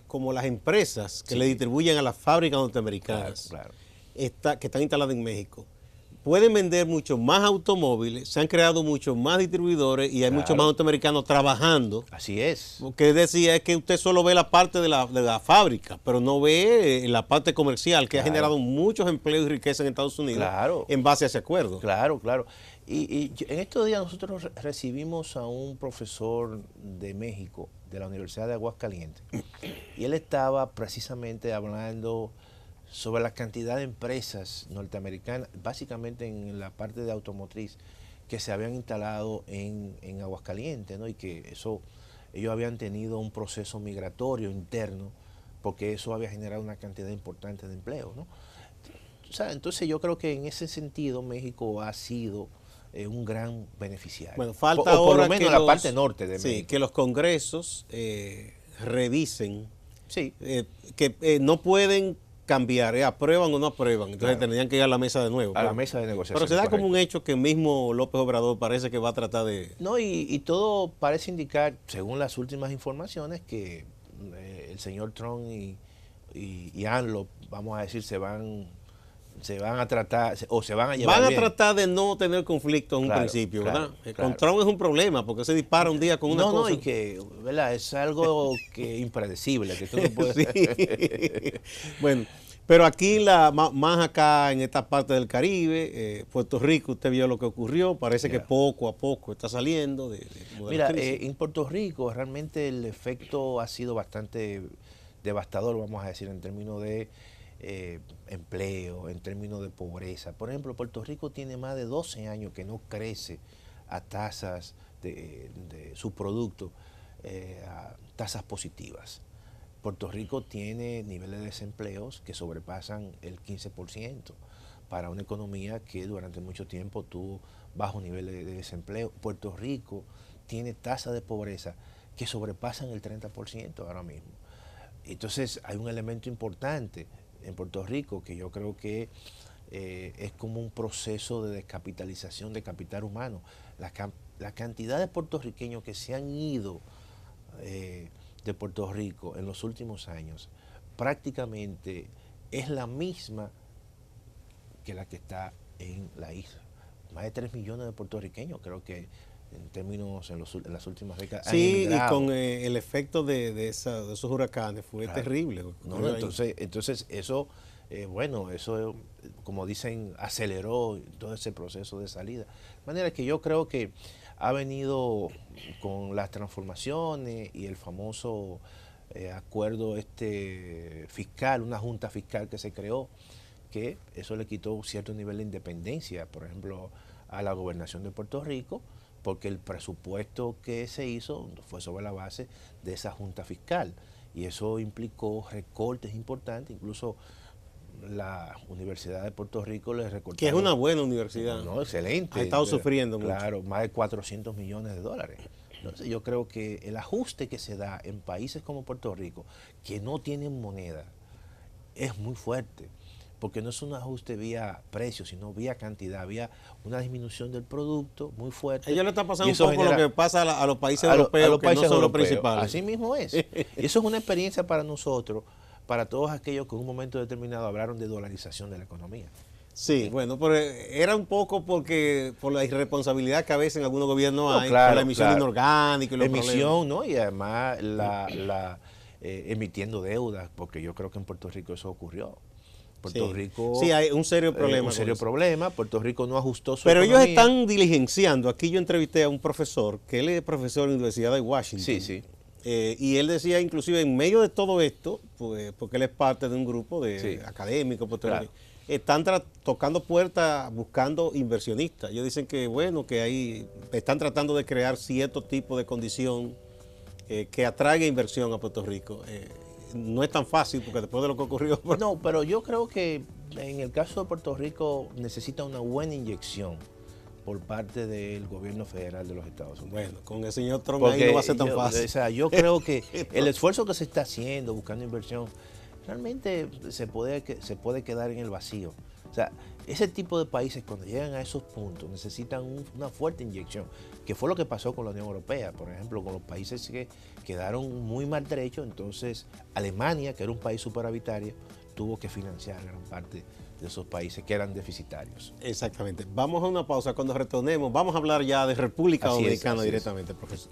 como las empresas que le distribuyen a las fábricas norteamericanas que están instaladas en México, pueden vender mucho más automóviles, se han creado muchos más distribuidores y hay muchos más norteamericanos trabajando. Así es. Lo que decía es que usted solo ve la parte de la fábrica, pero no ve la parte comercial que ha generado muchos empleos y riqueza en Estados Unidos en base a ese acuerdo. Claro. Y en estos días nosotros recibimos a un profesor de México, de la Universidad de Aguascalientes, y él estaba precisamente hablando sobre la cantidad de empresas norteamericanas, básicamente en la parte de automotriz, que se habían instalado en Aguascalientes, ¿no? Y que ellos habían tenido un proceso migratorio interno, porque eso había generado una cantidad importante de empleo, ¿no? O sea, entonces yo creo que en ese sentido México ha sido un gran beneficiario. Bueno, falta ahora por lo menos la parte norte de México. Que los congresos revisen que no pueden cambiar, aprueban o no aprueban, entonces tendrían que ir a la mesa de nuevo. A la mesa de negociación. Pero se da como un hecho que mismo López Obrador parece que va a tratar de... No, y todo parece indicar, según las últimas informaciones, que el señor Trump y AMLO, vamos a decir, se van a tratar, o se van a llevar bien. Tratar de no tener conflicto en un principio, ¿verdad? Con Trump es un problema, porque se dispara un día con una cosa. No, y que, ¿verdad? Es algo que impredecible, que tú no puedes... Bueno, pero aquí, más acá en esta parte del Caribe, Puerto Rico, usted vio lo que ocurrió, parece que poco a poco está saliendo de Mira, en Puerto Rico realmente el efecto ha sido bastante devastador, vamos a decir, en términos de empleo, en términos de pobreza. Por ejemplo, Puerto Rico tiene más de 12 años que no crece a tasas de su producto, a tasas positivas. Puerto Rico tiene niveles de desempleos que sobrepasan el 15% para una economía que durante mucho tiempo tuvo bajos niveles de desempleo. Puerto Rico tiene tasas de pobreza que sobrepasan el 30% ahora mismo. Entonces hay un elemento importante en Puerto Rico que yo creo que es como un proceso de descapitalización de capital humano. La cantidad de puertorriqueños que se han ido de Puerto Rico en los últimos años prácticamente es la misma que la que está en la isla. Más de 3 millones de puertorriqueños, creo que en términos en las últimas décadas. Sí, y con el efecto de esos huracanes fue terrible. No, entonces eso, bueno, eso, como dicen, aceleró todo ese proceso de salida. De manera que yo creo que ha venido con las transformaciones y el famoso acuerdo fiscal, una junta fiscal que se creó, que eso le quitó un cierto nivel de independencia, por ejemplo, a la gobernación de Puerto Rico, porque el presupuesto que se hizo fue sobre la base de esa junta fiscal y eso implicó recortes importantes, incluso la Universidad de Puerto Rico le recortaron. Que es una buena universidad. No, excelente. Ha estado sufriendo mucho. Claro, más de 400 millones de dólares. Entonces yo creo que el ajuste que se da en países como Puerto Rico, que no tienen moneda, es muy fuerte. Porque no es un ajuste vía precio, sino vía cantidad, vía una disminución del producto muy fuerte. A ellos le está pasando un poco lo que pasa a los países europeos, que no son los principales. Así mismo es. Y eso es una experiencia para nosotros, para todos aquellos que en un momento determinado hablaron de dolarización de la economía. Sí, bueno, pero era un poco porque por la irresponsabilidad que a veces en algunos gobiernos hay, claro, por la emisión inorgánica y los emisión, ¿no? Y además emitiendo deudas, porque yo creo que en Puerto Rico eso ocurrió. Puerto Rico... Sí, hay un serio problema. Un serio problema. Puerto Rico no ajustó su Pero economía. ellos están diligenciando. Aquí yo entrevisté a un profesor, que él es profesor en la Universidad de Washington. Sí, sí. Y él decía, inclusive, en medio de todo esto, pues, porque él es parte de un grupo de académicos, claro, están tocando puertas buscando inversionistas. Ellos dicen que, bueno, que ahí están tratando de crear cierto tipo de condición que atraiga inversión a Puerto Rico. No es tan fácil porque después de lo que ocurrió... No, pero yo creo que en el caso de Puerto Rico necesita una buena inyección por parte del gobierno federal de los Estados Unidos. Bueno, con el señor Trump ahí no va a ser tan fácil. O sea, yo creo que el esfuerzo que se está haciendo buscando inversión realmente se puede quedar en el vacío. O sea, ese tipo de países cuando llegan a esos puntos necesitan una fuerte inyección, que fue lo que pasó con la Unión Europea, por ejemplo, con los países que quedaron muy maltrechos. Entonces Alemania, que era un país superavitario, tuvo que financiar gran parte de esos países que eran deficitarios. Exactamente. Vamos a una pausa. Cuando retornemos vamos a hablar ya de República Dominicana directamente, profesor.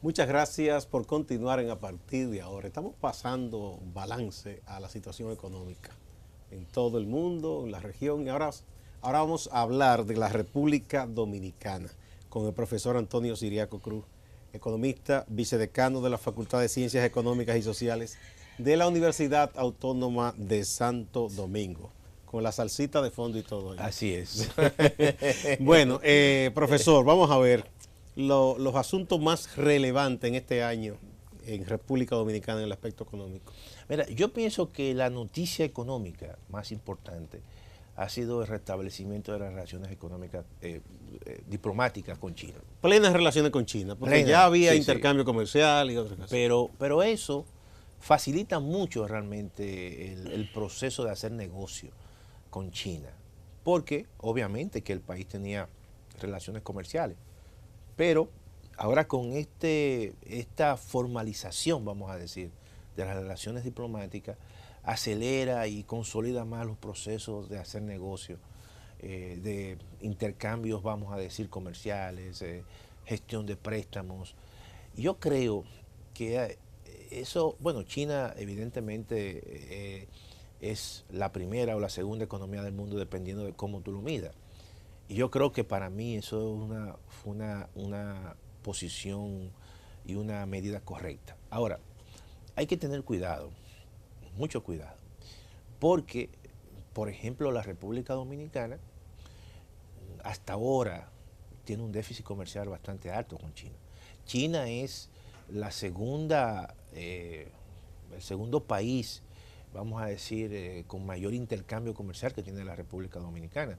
Muchas gracias por continuar en A Partir de Ahora. Estamos pasando balance a la situación económica en todo el mundo, en la región, y ahora vamos a hablar de la República Dominicana con el profesor Antonio Siriaco Cruz, economista, vicedecano de la Facultad de Ciencias Económicas y Sociales de la Universidad Autónoma de Santo Domingo, con la salsita de fondo y todo eso. Así es. Bueno, profesor, vamos a ver los asuntos más relevantes en este año en República Dominicana en el aspecto económico. Mira, yo pienso que la noticia económica más importante ha sido el restablecimiento de las relaciones económicas diplomáticas con China. Plenas relaciones con China, porque ya había intercambio comercial y otras cosas. Pero eso facilita mucho realmente el proceso de hacer negocio con China, porque obviamente que el país tenía relaciones comerciales, pero ahora con esta formalización, vamos a decir, de las relaciones diplomáticas, acelera y consolida más los procesos de hacer negocios, de intercambios, vamos a decir, comerciales, gestión de préstamos. Yo creo que eso, bueno, China evidentemente es la primera o la segunda economía del mundo dependiendo de cómo tú lo midas. Y yo creo que para mí eso fue una posición y una medida correcta. Ahora, hay que tener cuidado, mucho cuidado. Porque, por ejemplo, la República Dominicana hasta ahora tiene un déficit comercial bastante alto con China. China es la segunda, el segundo país, vamos a decir, con mayor intercambio comercial que tiene la República Dominicana.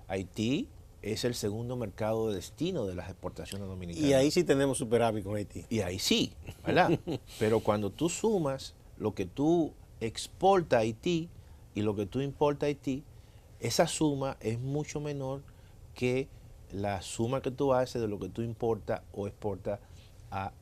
Haití es el segundo mercado de destino de las exportaciones dominicanas. Y ahí sí tenemos superávit con Haití. Y ahí sí, ¿verdad? Pero cuando tú sumas lo que tú exportas a Haití y lo que tú importas a Haití, esa suma es mucho menor que la suma que tú haces de lo que tú importas o exportas a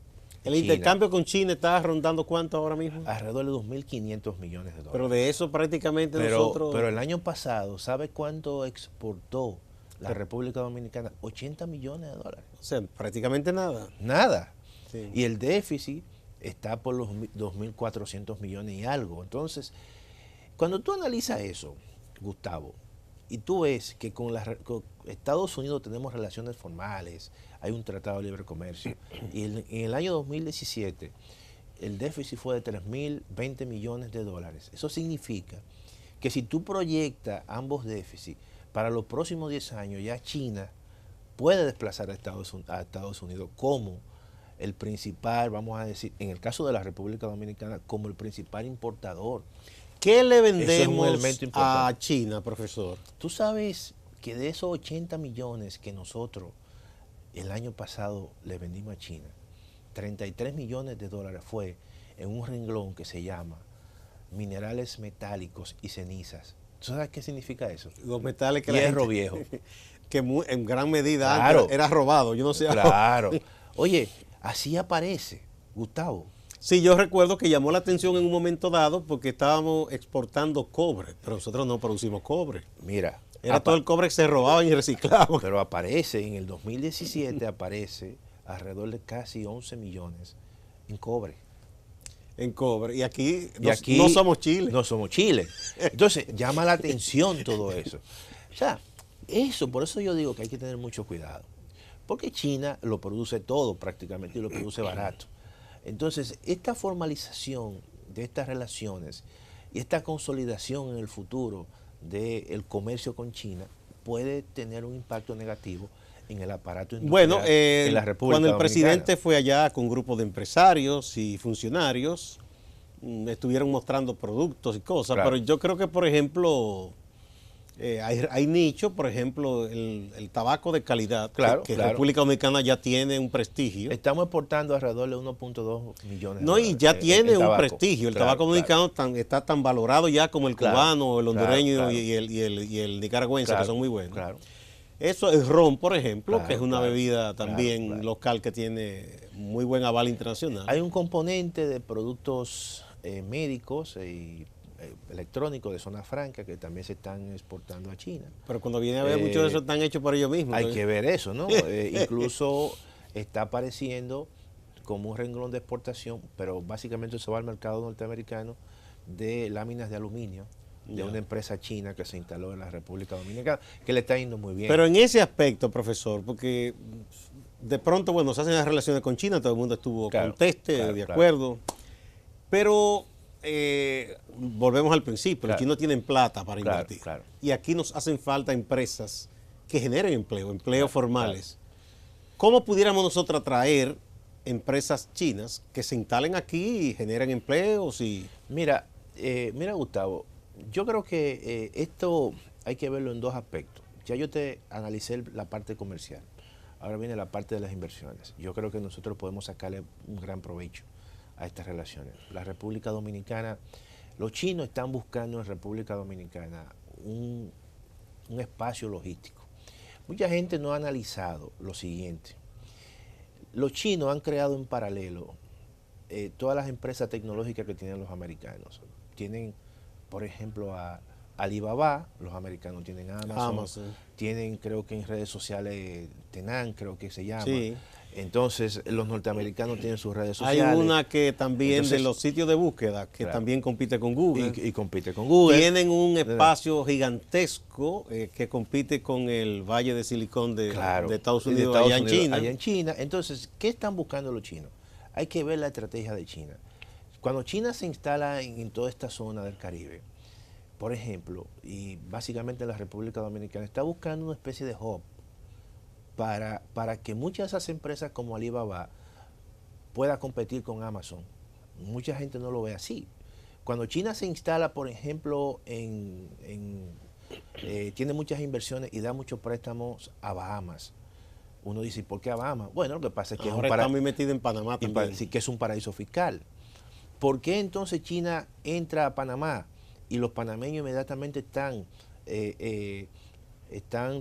El China. intercambio con China está rondando ¿cuánto ahora mismo? Alrededor de 2.500 millones de dólares. Pero de eso prácticamente nosotros... Pero el año pasado, ¿sabe cuánto exportó la República Dominicana? 80 millones de dólares. O sea, prácticamente nada. Nada. Sí. Y el déficit está por los 2.400 millones y algo. Entonces, cuando tú analizas eso, Gustavo, y tú ves que con Estados Unidos tenemos relaciones formales, hay un tratado de libre comercio, y en el año 2017 el déficit fue de 3.020 millones de dólares. Eso significa que si tú proyectas ambos déficits para los próximos 10 años, ya China puede desplazar a Estados Unidos como el principal, vamos a decir, en el caso de la República Dominicana, como el principal importador. ¿Qué le Eso vendemos es un elemento a importante. China, profesor? Tú sabes que de esos 80 millones que nosotros el año pasado le vendimos a China, 33 millones de dólares fue en un renglón que se llama minerales metálicos y cenizas. ¿Tú sabes qué significa eso? Los metales que Hierro viejo. Que en gran medida Claro. antes era robado, yo no sé. Claro. Oye, así aparece, Gustavo. Sí, yo recuerdo que llamó la atención en un momento dado porque estábamos exportando cobre, pero nosotros no producimos cobre. Mira. Era todo el cobre que se robaba y reciclaba. Pero aparece, en el 2017 aparece alrededor de casi 11 millones en cobre. En cobre. Y aquí, Y no somos Chile. No somos Chile. Entonces, llama la atención todo eso. O sea, eso, por eso yo digo que hay que tener mucho cuidado. Porque China lo produce todo prácticamente y lo produce barato. Entonces, esta formalización de estas relaciones y esta consolidación en el futuro del comercio con China puede tener un impacto negativo en el aparato industrial de la República cuando el Dominicana. presidente fue allá con un grupo de empresarios y funcionarios, estuvieron mostrando productos y cosas, Claro. pero yo creo que, por ejemplo, hay nichos, por ejemplo, el tabaco de calidad, Claro, que claro. República Dominicana ya tiene un prestigio. Estamos exportando alrededor de 1.2 millones de No, dólares. y ya tiene en un tabaco. prestigio. El Claro, tabaco dominicano está tan valorado ya como el Claro, cubano, el hondureño claro. y el nicaragüense, claro, que son muy buenos. Claro. Eso es ron, por ejemplo, Claro, que es una claro, bebida también claro. local que tiene muy buen aval internacional. Hay un componente de productos médicos y electrónicos de zona franca que también se están exportando a China. Pero cuando viene a ver, muchos de esos están hechos por ellos mismos. Hay que ver eso, ¿no? Incluso está apareciendo como un renglón de exportación, pero básicamente se va al mercado norteamericano de láminas de aluminio de una empresa china que se instaló en la República Dominicana, que le está yendo muy bien. Pero en ese aspecto, profesor, porque de pronto, bueno, se hacen las relaciones con China, todo el mundo estuvo Claro, conteste, claro, de claro. acuerdo, pero volvemos al principio, Claro. los chinos tienen plata para Claro, invertir. claro. Y aquí nos hacen falta empresas que generen empleos Claro, formales. ¿Cómo pudiéramos nosotros atraer empresas chinas que se instalen aquí y generen empleos? Mira, Gustavo, yo creo que esto hay que verlo en dos aspectos. Ya yo te analicé la parte comercial, ahora viene la parte de las inversiones. Yo creo que nosotros podemos sacarle un gran provecho a estas relaciones. La República Dominicana, los chinos están buscando en República Dominicana un espacio logístico. Mucha gente no ha analizado lo siguiente. Los chinos han creado en paralelo todas las empresas tecnológicas que tienen los americanos. Tienen, por ejemplo, a Alibaba, los americanos tienen Amazon, tienen, creo que en redes sociales, Tenan, creo que se llama. Sí. Entonces, los norteamericanos tienen sus redes sociales. Hay una que también Entonces, de los sitios de búsqueda, que claro. también compite con Google. Y compite con Google. Tienen un espacio gigantesco que compite con el Valle de Silicón de Estados Unidos, allá en China. Allá en China. Entonces, ¿qué están buscando los chinos? Hay que ver la estrategia de China. Cuando China se instala en toda esta zona del Caribe, por ejemplo, y básicamente en la República Dominicana, está buscando una especie de hub para que muchas de esas empresas como Alibaba pueda competir con Amazon. Mucha gente no lo ve así. Cuando China se instala, por ejemplo, tiene muchas inversiones y da muchos préstamos a Bahamas. Uno dice, ¿por qué a Bahamas? Bueno, lo que pasa es que ahora está muy metido en Panamá también. Sí, que es un paraíso fiscal. ¿Por qué entonces China entra a Panamá y los panameños inmediatamente están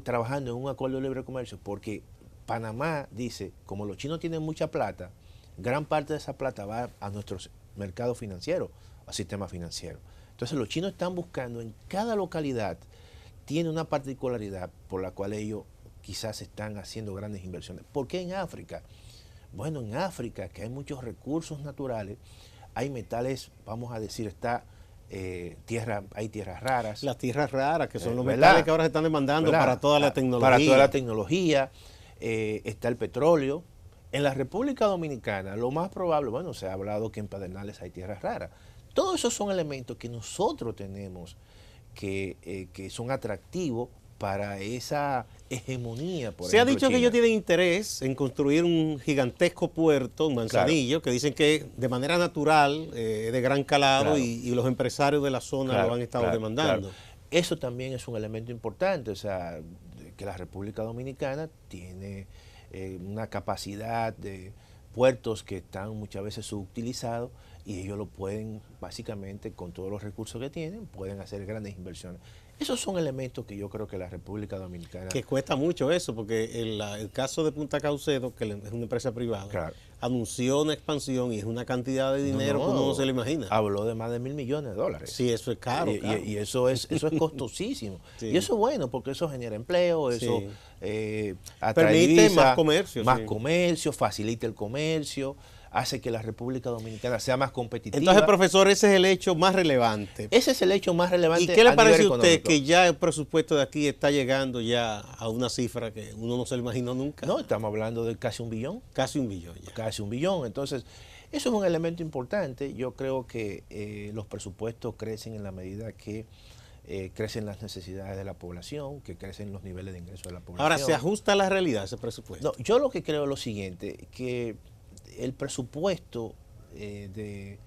trabajando en un acuerdo de libre comercio? Porque Panamá dice, como los chinos tienen mucha plata, gran parte de esa plata va a nuestros mercados financieros, al sistema financiero. Entonces los chinos están buscando en cada localidad, tiene una particularidad por la cual ellos quizás están haciendo grandes inversiones. ¿Por qué en África? Bueno, en África, que hay muchos recursos naturales, hay metales, vamos a decir, hay tierras raras. Las tierras raras, que son los ¿verdad? metales que ahora se están demandando para toda la tecnología. Para toda la tecnología, está el petróleo. En la República Dominicana, lo más probable, bueno, se ha hablado que en Pedernales hay tierras raras. Todos esos son elementos que nosotros tenemos que son atractivos para esa hegemonía. Se ha dicho que ellos tienen interés en construir un gigantesco puerto, un Manzanillo, que dicen que de manera natural, de gran calado, y los empresarios de la zona lo han estado demandando. Eso también es un elemento importante, o sea, que la República Dominicana tiene una capacidad de puertos que están muchas veces subutilizados y ellos lo pueden, básicamente, con todos los recursos que tienen, pueden hacer grandes inversiones. Esos son elementos que yo creo que la República Dominicana... Que cuesta mucho eso, porque el caso de Punta Caucedo, que es una empresa privada, anunció una expansión y es una cantidad de dinero que uno no se lo imagina. Habló de más de $1.000 millones. Sí, eso es caro. Y eso es costosísimo. Sí. Y eso es bueno, porque eso genera empleo, eso atrae permite divisa, más comercio. Más comercio, facilita el comercio, hace que la República Dominicana sea más competitiva. Entonces, profesor, ese es el hecho más relevante. Ese es el hecho más relevante. ¿Y qué le parece a usted que ya el presupuesto de aquí está llegando ya a una cifra que uno no se lo imaginó nunca? No, estamos hablando de casi $1 billón. Casi $1 billón ya. Casi $1 billón. Entonces, eso es un elemento importante. Yo creo que los presupuestos crecen en la medida que crecen las necesidades de la población, que crecen los niveles de ingreso de la población. Ahora, ¿se ajusta a la realidad ese presupuesto? No, yo lo que creo es lo siguiente, que el presupuesto en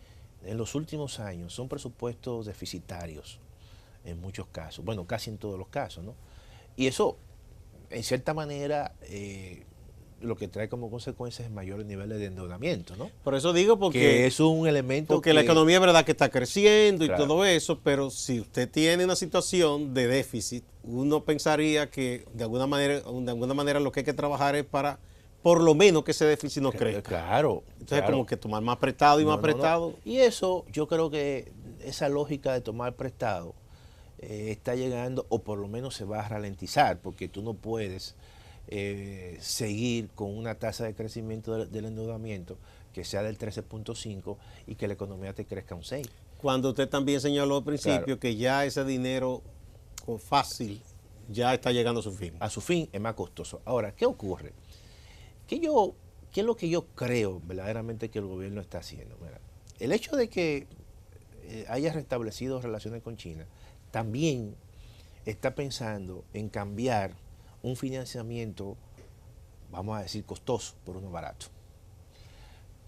los últimos años son presupuestos deficitarios en muchos casos, bueno, casi en todos los casos, ¿no? Y eso, en cierta manera, lo que trae como consecuencia es mayores niveles de endeudamiento, ¿no? Por eso digo, porque que es un elemento porque la economía es verdad que está creciendo y todo eso, pero si usted tiene una situación de déficit, uno pensaría que de alguna manera lo que hay que trabajar es para por lo menos que ese déficit no crezca. Claro. Entonces como que tomar más prestado y más prestado. Y eso, yo creo que esa lógica de tomar prestado está llegando, o por lo menos se va a ralentizar, porque tú no puedes seguir con una tasa de crecimiento del endeudamiento que sea del 13.5 y que la economía te crezca un 6. Cuando usted también señaló al principio que ya ese dinero fácil ya está llegando a su fin. A su fin es más costoso. Ahora, ¿qué ocurre? ¿Qué es lo que yo creo verdaderamente que el gobierno está haciendo? Mira, el hecho de que haya restablecido relaciones con China también está pensando en cambiar un financiamiento, vamos a decir, costoso por uno barato.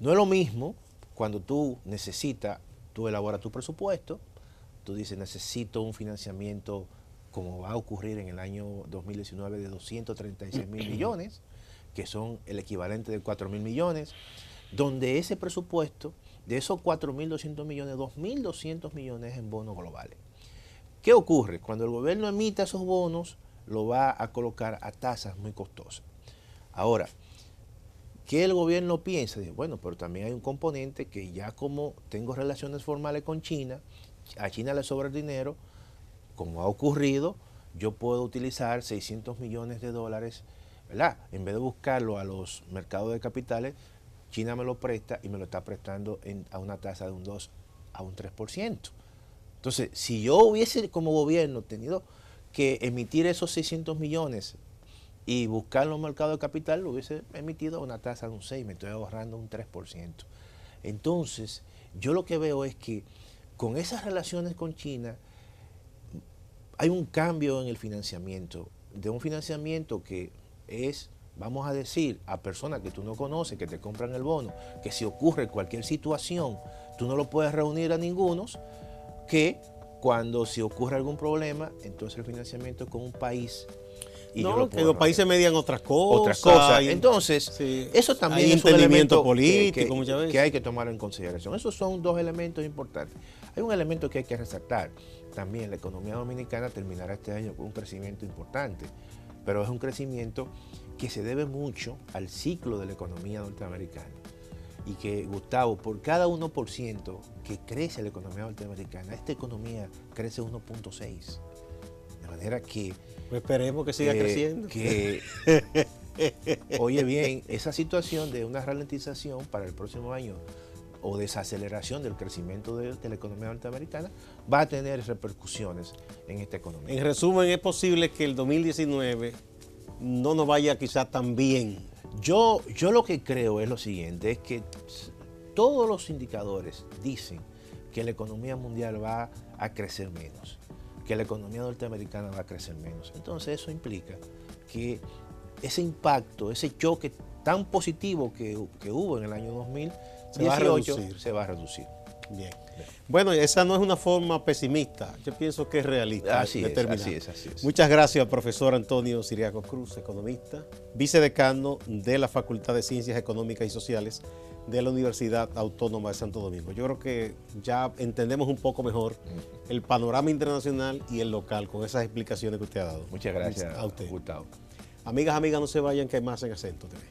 No es lo mismo cuando tú elaboras tu presupuesto, tú dices, necesito un financiamiento, como va a ocurrir en el año 2019, de 236 mil millones, que son el equivalente de 4.000 millones, donde ese presupuesto, de esos 4.200 millones, 2.200 millones en bonos globales. ¿Qué ocurre? Cuando el gobierno emite esos bonos, lo va a colocar a tasas muy costosas. Ahora, ¿qué el gobierno piensa? Dice, bueno, pero también hay un componente que ya como tengo relaciones formales con China, a China le sobra el dinero, como ha ocurrido, yo puedo utilizar 600 millones de dólares, ¿verdad? En vez de buscarlo a los mercados de capitales, China me lo presta y me lo está prestando a una tasa de un 2 a un 3%. Entonces, si yo hubiese como gobierno tenido que emitir esos 600 millones y buscar los mercados de capital, lo hubiese emitido a una tasa de un 6, me estoy ahorrando un 3%. Entonces, yo lo que veo es que con esas relaciones con China hay un cambio en el financiamiento, de un financiamiento que es, vamos a decir, a personas que tú no conoces, que te compran el bono, que si ocurre cualquier situación, tú no lo puedes reunir a ninguno, que cuando si ocurre algún problema, entonces el financiamiento es con un país. Y no, que los países median otras cosas. Otras cosas. Entonces, sí, eso también es un elemento político muchas veces, que hay que tomar en consideración. Esos son dos elementos importantes. Hay un elemento que hay que resaltar. También la economía dominicana terminará este año con un crecimiento importante, pero es un crecimiento que se debe mucho al ciclo de la economía norteamericana. Y que, Gustavo, por cada 1% que crece la economía norteamericana, esta economía crece 1.6. De manera que... Pues esperemos que siga creciendo. Oye bien, esa situación de una ralentización para el próximo año o desaceleración del crecimiento de la economía norteamericana va a tener repercusiones en esta economía. En resumen, es posible que el 2019 no nos vaya quizás tan bien. Yo lo que creo es lo siguiente, es que todos los indicadores dicen que la economía mundial va a crecer menos, que la economía norteamericana va a crecer menos. Entonces eso implica que ese impacto, ese choque tan positivo que hubo en el año 2018 se va a reducir. Bien. Bueno, esa no es una forma pesimista, yo pienso que es realista. Así es. Muchas gracias, profesor Antonio Ciriaco Cruz, economista, vicedecano de la Facultad de Ciencias Económicas y Sociales de la Universidad Autónoma de Santo Domingo. Yo creo que ya entendemos un poco mejor el panorama internacional y el local con esas explicaciones que usted ha dado. Muchas gracias a usted, Gustavo. Amigas, no se vayan, que hay más en Acento TV.